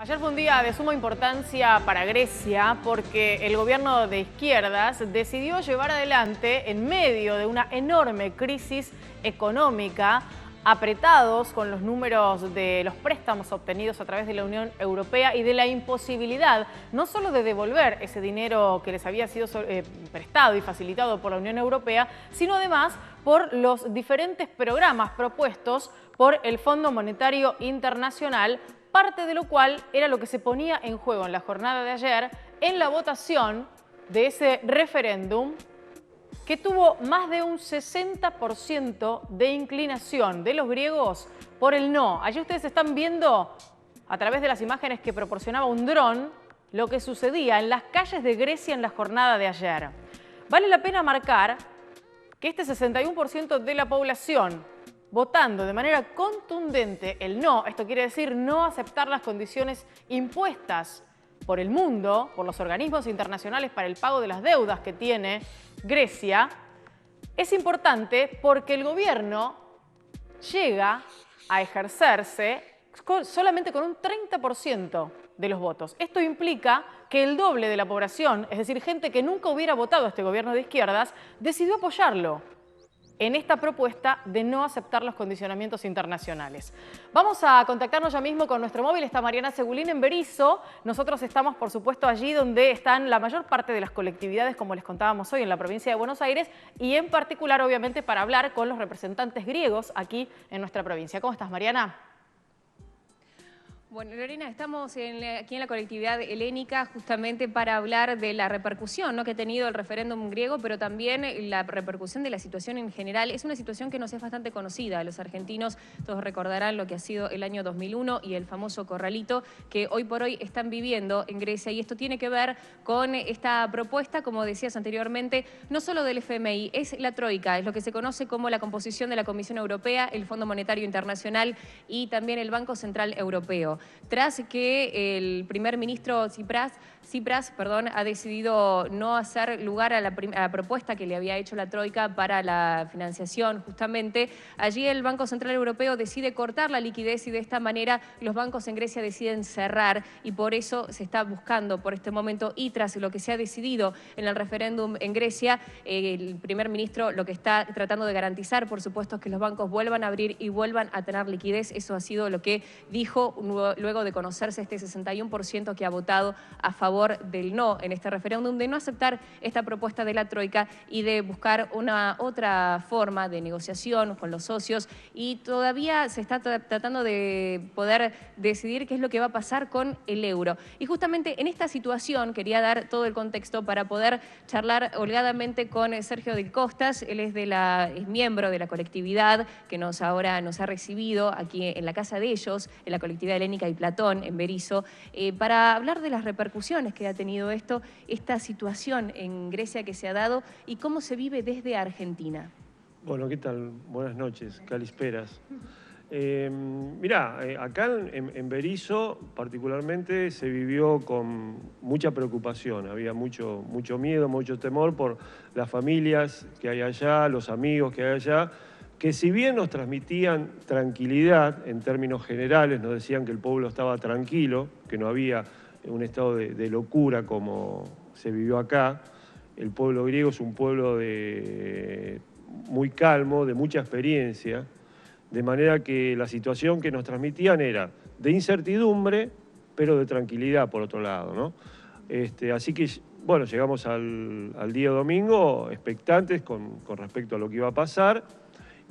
Ayer fue un día de suma importancia para Grecia porque el gobierno de izquierdas decidió llevar adelante, en medio de una enorme crisis económica, apretados con los números de los préstamos obtenidos a través de la Unión Europea y de la imposibilidad no solo de devolver ese dinero que les había sido prestado y facilitado por la Unión Europea, sino además por los diferentes programas propuestos por el Fondo Monetario Internacional, parte de lo cual era lo que se ponía en juego en la jornada de ayer en la votación de ese referéndum que tuvo más de un 60% de inclinación de los griegos por el no. Allí ustedes están viendo, a través de las imágenes que proporcionaba un dron, lo que sucedía en las calles de Grecia en la jornada de ayer. Vale la pena marcar que este 61% de la población votando de manera contundente el no, esto quiere decir no aceptar las condiciones impuestas por el mundo, por los organismos internacionales para el pago de las deudas que tiene Grecia, es importante porque el gobierno llega a ejercerse solamente con un 30% de los votos. Esto implica que el doble de la población, es decir, gente que nunca hubiera votado a este gobierno de izquierdas, decidió apoyarlo en esta propuesta de no aceptar los condicionamientos internacionales. Vamos a contactarnos ya mismo con nuestro móvil. Está Mariana Segulín en Berisso. Nosotros estamos, por supuesto, allí donde están la mayor parte de las colectividades, como les contábamos hoy, en la provincia de Buenos Aires, y en particular, obviamente, para hablar con los representantes griegos aquí en nuestra provincia. ¿Cómo estás, Mariana? Bueno, Lorena, estamos aquí en la colectividad helénica justamente para hablar de la repercusión, ¿no?, que ha tenido el referéndum griego, pero también la repercusión de la situación en general. Es una situación que nos es bastante conocida. Los argentinos todos recordarán lo que ha sido el año 2001 y el famoso corralito que hoy por hoy están viviendo en Grecia. Y esto tiene que ver con esta propuesta, como decías anteriormente, no solo del FMI, es la Troika, es lo que se conoce como la composición de la Comisión Europea, el Fondo Monetario Internacional y también el Banco Central Europeo. Tras que el primer ministro Tsipras, ha decidido no hacer lugar a la propuesta que le había hecho la Troika para la financiación, justamente, allí el Banco Central Europeo decide cortar la liquidez y de esta manera los bancos en Grecia deciden cerrar y por eso se está buscando por este momento y tras lo que se ha decidido en el referéndum en Grecia, el primer ministro lo que está tratando de garantizar, por supuesto, es que los bancos vuelvan a abrir y vuelvan a tener liquidez. Eso ha sido lo que dijo luego de conocerse este 61% que ha votado a favor del no en este referéndum, de no aceptar esta propuesta de la Troika y de buscar una otra forma de negociación con los socios, y todavía se está tratando de poder decidir qué es lo que va a pasar con el euro. Y justamente en esta situación quería dar todo el contexto para poder charlar holgadamente con Sergio Del Costas. Él es miembro de la colectividad que ahora nos ha recibido aquí en la casa de ellos, en la colectividad helénica y Platón, en Berisso, para hablar de las repercusiones que ha tenido esta situación en Grecia que se ha dado y cómo se vive desde Argentina. Bueno, ¿qué tal? Buenas noches, Calisperas. Mirá, acá en Berisso particularmente se vivió con mucha preocupación, había mucho miedo, mucho temor por las familias que hay allá, los amigos que hay allá, que si bien nos transmitían tranquilidad en términos generales, nos decían que el pueblo estaba tranquilo, que no había un estado de locura como se vivió acá. El pueblo griego es un pueblo muy calmo, de mucha experiencia, de manera que la situación que nos transmitían era de incertidumbre, pero de tranquilidad por otro lado, ¿no? Así que, bueno, llegamos al día domingo expectantes con respecto a lo que iba a pasar,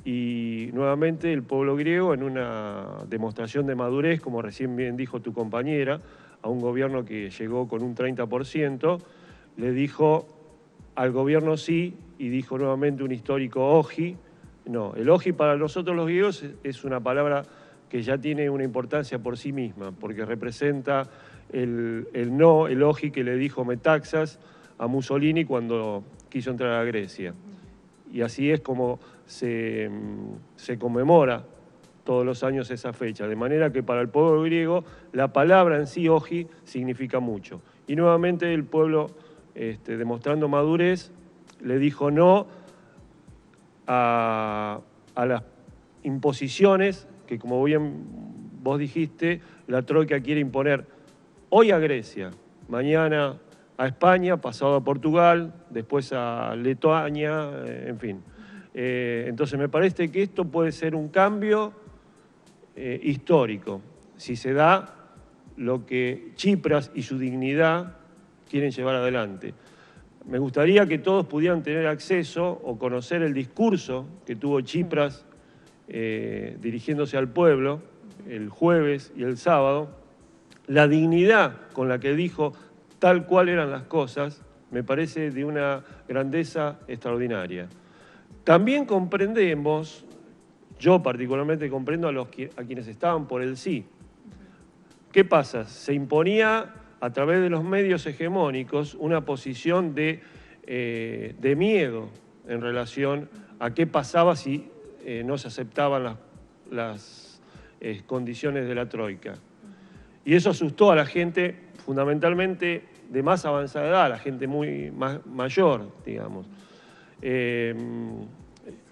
y nuevamente el pueblo griego, en una demostración de madurez, como recién bien dijo tu compañera, a un gobierno que llegó con un 30%, le dijo al gobierno sí, y dijo nuevamente un histórico oji. No, el oji para nosotros los griegos es una palabra que ya tiene una importancia por sí misma, porque representa el no, el oji que le dijo Metaxas a Mussolini cuando quiso entrar a Grecia. Y así es como se conmemora todos los años esa fecha, de manera que para el pueblo griego la palabra en sí, oji, significa mucho. Y nuevamente el pueblo, demostrando madurez, le dijo no a las imposiciones que, como bien vos dijiste, la Troika quiere imponer hoy a Grecia, mañana a España, pasado a Portugal, después a Letonia, en fin. Entonces me parece que esto puede ser un cambio histórico, si se da lo que Tsipras y su dignidad quieren llevar adelante. Me gustaría que todos pudieran tener acceso o conocer el discurso que tuvo Tsipras dirigiéndose al pueblo el jueves y el sábado. La dignidad con la que dijo tal cual eran las cosas me parece de una grandeza extraordinaria. También comprendemos, yo particularmente comprendo a quienes estaban por el sí. ¿Qué pasa? Se imponía a través de los medios hegemónicos una posición de miedo en relación a qué pasaba si no se aceptaban las condiciones de la troika. Y eso asustó a la gente, fundamentalmente de más avanzada edad, a la gente muy mayor, digamos. Se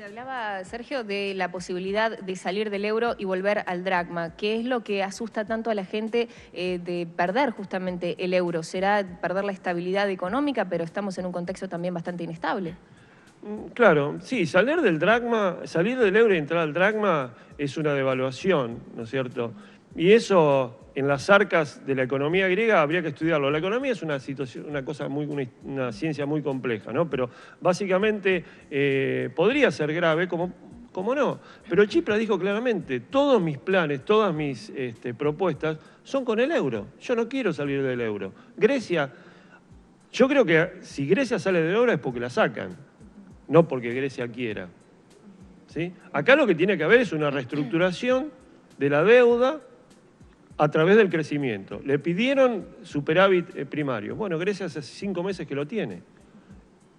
hablaba, Sergio, de la posibilidad de salir del euro y volver al dracma. ¿Qué es lo que asusta tanto a la gente de perder justamente el euro? ¿Será perder la estabilidad económica, pero estamos en un contexto también bastante inestable? Claro, sí, salir del euro y entrar al dracma es una devaluación, ¿no es cierto? Y eso en las arcas de la economía griega habría que estudiarlo. La economía es una ciencia muy compleja, ¿no? Pero básicamente podría ser grave, como no. Pero Tsipras dijo claramente, todos mis planes, todas mis propuestas son con el euro. Yo no quiero salir del euro. Grecia, yo creo que si Grecia sale del euro es porque la sacan, no porque Grecia quiera, ¿sí? Acá lo que tiene que haber es una reestructuración de la deuda a través del crecimiento. Le pidieron superávit primario. Bueno, Grecia hace 5 meses que lo tiene.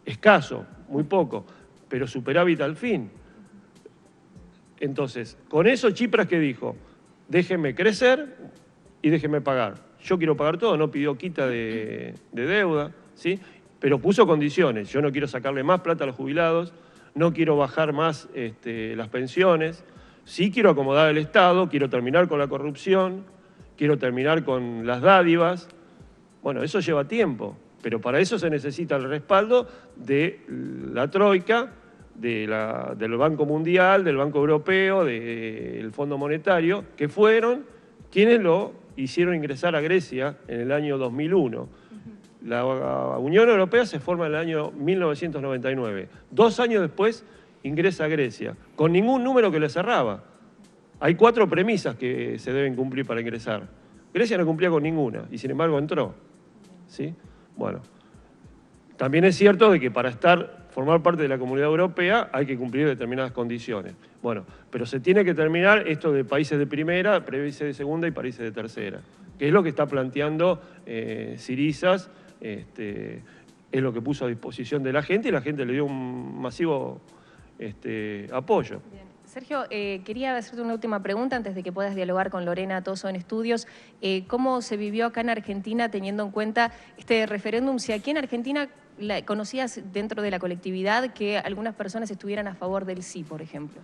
Escaso, muy poco, pero superávit al fin. Entonces, con eso Tsipras, ¿qué dijo? Déjenme crecer y déjenme pagar. Yo quiero pagar todo, no pidió quita de deuda, ¿sí? Pero puso condiciones. Yo no quiero sacarle más plata a los jubilados, no quiero bajar más las pensiones, sí quiero acomodar el Estado, quiero terminar con la corrupción, quiero terminar con las dádivas. Bueno, eso lleva tiempo, pero para eso se necesita el respaldo de la Troika, del Banco Mundial, del Banco Europeo, del Fondo Monetario, que fueron quienes lo hicieron ingresar a Grecia en el año 2001. La Unión Europea se forma en el año 1999. 2 años después ingresa a Grecia, con ningún número que le cerraba. Hay 4 premisas que se deben cumplir para ingresar. Grecia no cumplía con ninguna y sin embargo entró, ¿sí? Bueno, también es cierto de que para formar parte de la Comunidad Europea hay que cumplir determinadas condiciones. Bueno, pero se tiene que terminar esto de países de primera, países de segunda y países de tercera, que es lo que está planteando Syrizas, es lo que puso a disposición de la gente y la gente le dio un masivo apoyo. Bien. Sergio, quería hacerte una última pregunta antes de que puedas dialogar con Lorena Toso en Estudios. ¿Cómo se vivió acá en Argentina teniendo en cuenta este referéndum? Si aquí en Argentina conocías dentro de la colectividad que algunas personas estuvieran a favor del sí, por ejemplo.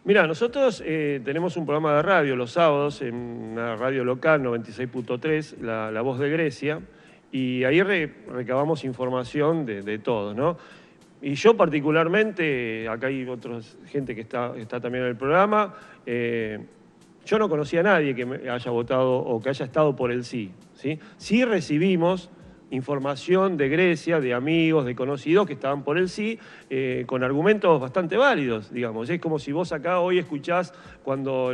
Mira, nosotros tenemos un programa de radio los sábados en una radio local, 96.3, la Voz de Grecia, y ahí recabamos información de todos, ¿no? Y yo particularmente, acá hay otra gente que está también en el programa, yo no conocía a nadie que me haya votado o que haya estado por el sí, ¿sí? Sí recibimos información de Grecia, de amigos, de conocidos que estaban por el sí, con argumentos bastante válidos, digamos. Es como si vos acá hoy escuchás cuando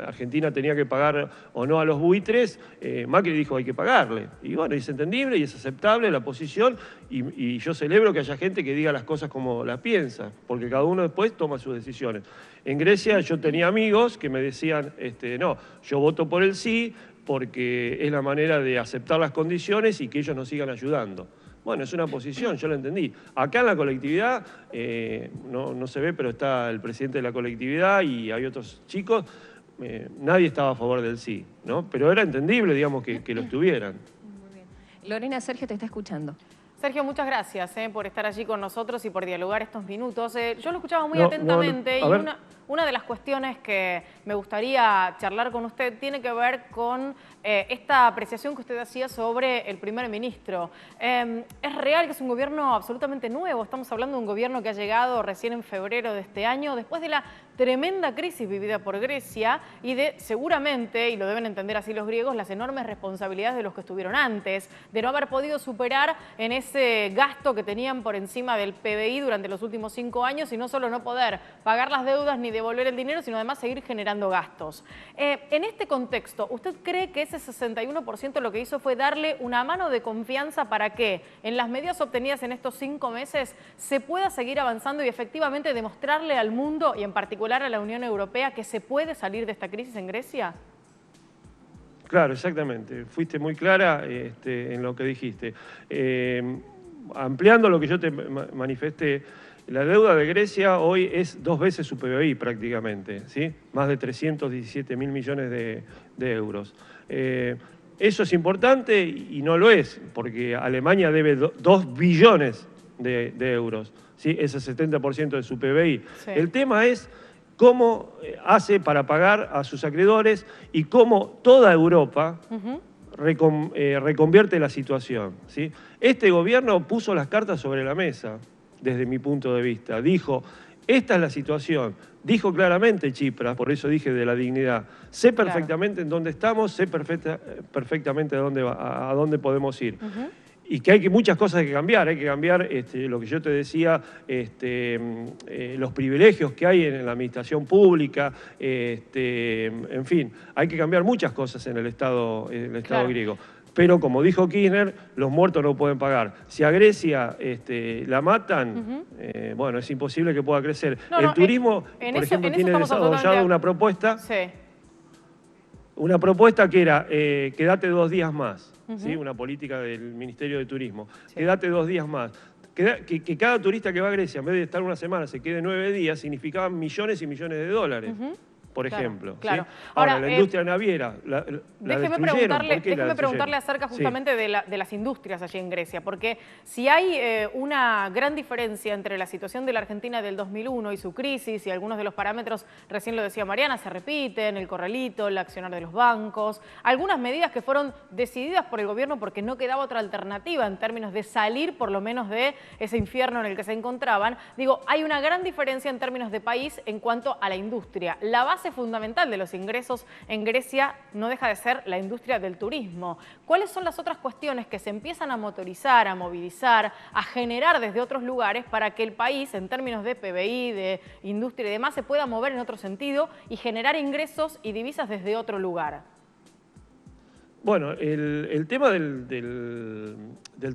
Argentina tenía que pagar o no a los buitres, Macri dijo hay que pagarle. Y bueno, es entendible y es aceptable la posición y yo celebro que haya gente que diga las cosas como las piensa, porque cada uno después toma sus decisiones. En Grecia yo tenía amigos que me decían, no, yo voto por el sí, porque es la manera de aceptar las condiciones y que ellos nos sigan ayudando. Bueno, es una posición, yo la entendí. Acá en la colectividad, no se ve, pero está el presidente de la colectividad y hay otros chicos, nadie estaba a favor del sí, ¿no? Pero era entendible, digamos, que lo estuvieran. Muy bien. Lorena, Sergio te está escuchando. Sergio, muchas gracias por estar allí con nosotros y por dialogar estos minutos. Yo lo escuchaba muy atentamente. una de las cuestiones que me gustaría charlar con usted tiene que ver con esta apreciación que usted hacía sobre el primer ministro. Es real que es un gobierno absolutamente nuevo, estamos hablando de un gobierno que ha llegado recién en febrero de este año, después de la tremenda crisis vivida por Grecia y de, seguramente, y lo deben entender así los griegos, las enormes responsabilidades de los que estuvieron antes, de no haber podido superar en ese gasto que tenían por encima del PBI durante los últimos 5 años y no solo no poder pagar las deudas ni devolver el dinero, sino además seguir generando gastos. En este contexto, ¿usted cree que ese 61% lo que hizo fue darle una mano de confianza para que en las medidas obtenidas en estos 5 meses se pueda seguir avanzando y efectivamente demostrarle al mundo y en particular a la Unión Europea que se puede salir de esta crisis en Grecia? Claro, exactamente. Fuiste muy clara en lo que dijiste. Ampliando lo que yo te manifesté, la deuda de Grecia hoy es 2 veces su PBI prácticamente, ¿sí? Más de 317.000 millones de euros. Eso es importante y no lo es, porque Alemania debe 2 billones de euros, ¿sí? Es el 70% de su PBI. Sí. El tema es cómo hace para pagar a sus acreedores y cómo toda Europa reconvierte la situación, ¿sí? Este gobierno puso las cartas sobre la mesa, desde mi punto de vista. Dijo, esta es la situación. Dijo claramente Tsipras, por eso dije de la dignidad. Sé perfectamente en dónde estamos, sé perfectamente a dónde podemos ir. Y que hay muchas cosas que cambiar. Hay que cambiar lo que yo te decía, los privilegios que hay en la administración pública, en fin, hay que cambiar muchas cosas en el Estado griego. Pero como dijo Kirchner, los muertos no pueden pagar. Si a Grecia la matan, bueno, es imposible que pueda crecer. El turismo, por ejemplo, tiene desarrollado una propuesta. Sí. Una propuesta que era, quédate 2 días más, ¿sí? Una política del Ministerio de Turismo. Sí. Quédate 2 días más. Que cada turista que va a Grecia, en vez de estar una semana, se quede 9 días, significaba millones y millones de dólares. Por ejemplo. Claro. ¿Sí? Ahora, la industria naviera la déjeme preguntarle acerca justamente de las industrias allí en Grecia, porque si hay una gran diferencia entre la situación de la Argentina del 2001 y su crisis, y algunos de los parámetros, recién lo decía Mariana, se repiten, el corralito, el accionar de los bancos, algunas medidas que fueron decididas por el gobierno porque no quedaba otra alternativa en términos de salir por lo menos de ese infierno en el que se encontraban. Digo, hay una gran diferencia en términos de país en cuanto a la industria. La base fundamental de los ingresos en Grecia no deja de ser la industria del turismo. ¿Cuáles son las otras cuestiones que se empiezan a motorizar, a movilizar, a generar desde otros lugares para que el país, en términos de PBI, de industria y demás, se pueda mover en otro sentido y generar ingresos y divisas desde otro lugar? Bueno, el tema del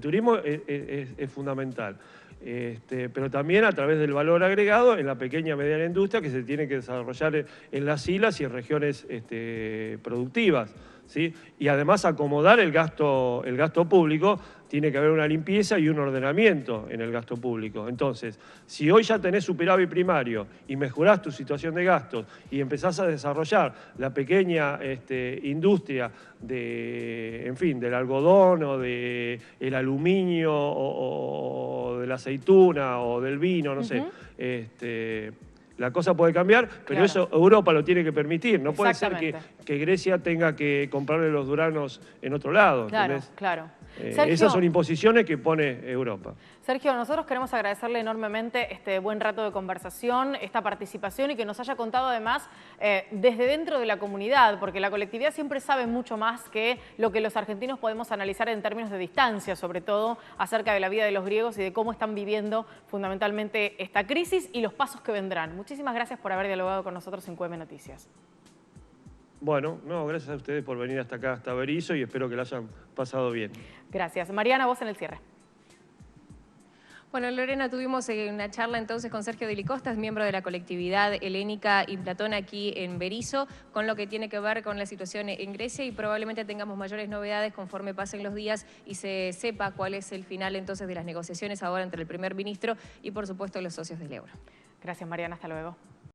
turismo es fundamental. Pero también a través del valor agregado en la pequeña y mediana industria que se tiene que desarrollar en las islas y en regiones productivas, ¿sí? Y además acomodar el gasto público. Tiene que haber una limpieza y un ordenamiento en el gasto público. Entonces, si hoy ya tenés superávit primario y mejorás tu situación de gastos y empezás a desarrollar la pequeña industria del algodón o del aluminio o de la aceituna o del vino, no sé, la cosa puede cambiar, pero eso Europa lo tiene que permitir. No puede ser que Grecia tenga que comprarle los duranos en otro lado. Claro. Sergio, esas son imposiciones que pone Europa. Sergio, nosotros queremos agradecerle enormemente este buen rato de conversación, esta participación y que nos haya contado además desde dentro de la comunidad, porque la colectividad siempre sabe mucho más que lo que los argentinos podemos analizar en términos de distancia, sobre todo acerca de la vida de los griegos y de cómo están viviendo fundamentalmente esta crisis y los pasos que vendrán. Muchísimas gracias por haber dialogado con nosotros en QM Noticias. Bueno, gracias a ustedes por venir hasta acá, hasta Berisso, y espero que la hayan pasado bien. Gracias. Mariana, vos en el cierre. Bueno, Lorena, tuvimos una charla entonces con Sergio Delicosta, miembro de la colectividad helénica y Platón aquí en Berisso, con lo que tiene que ver con la situación en Grecia y probablemente tengamos mayores novedades conforme pasen los días y se sepa cuál es el final entonces de las negociaciones ahora entre el primer ministro y por supuesto los socios del euro. Gracias, Mariana. Hasta luego.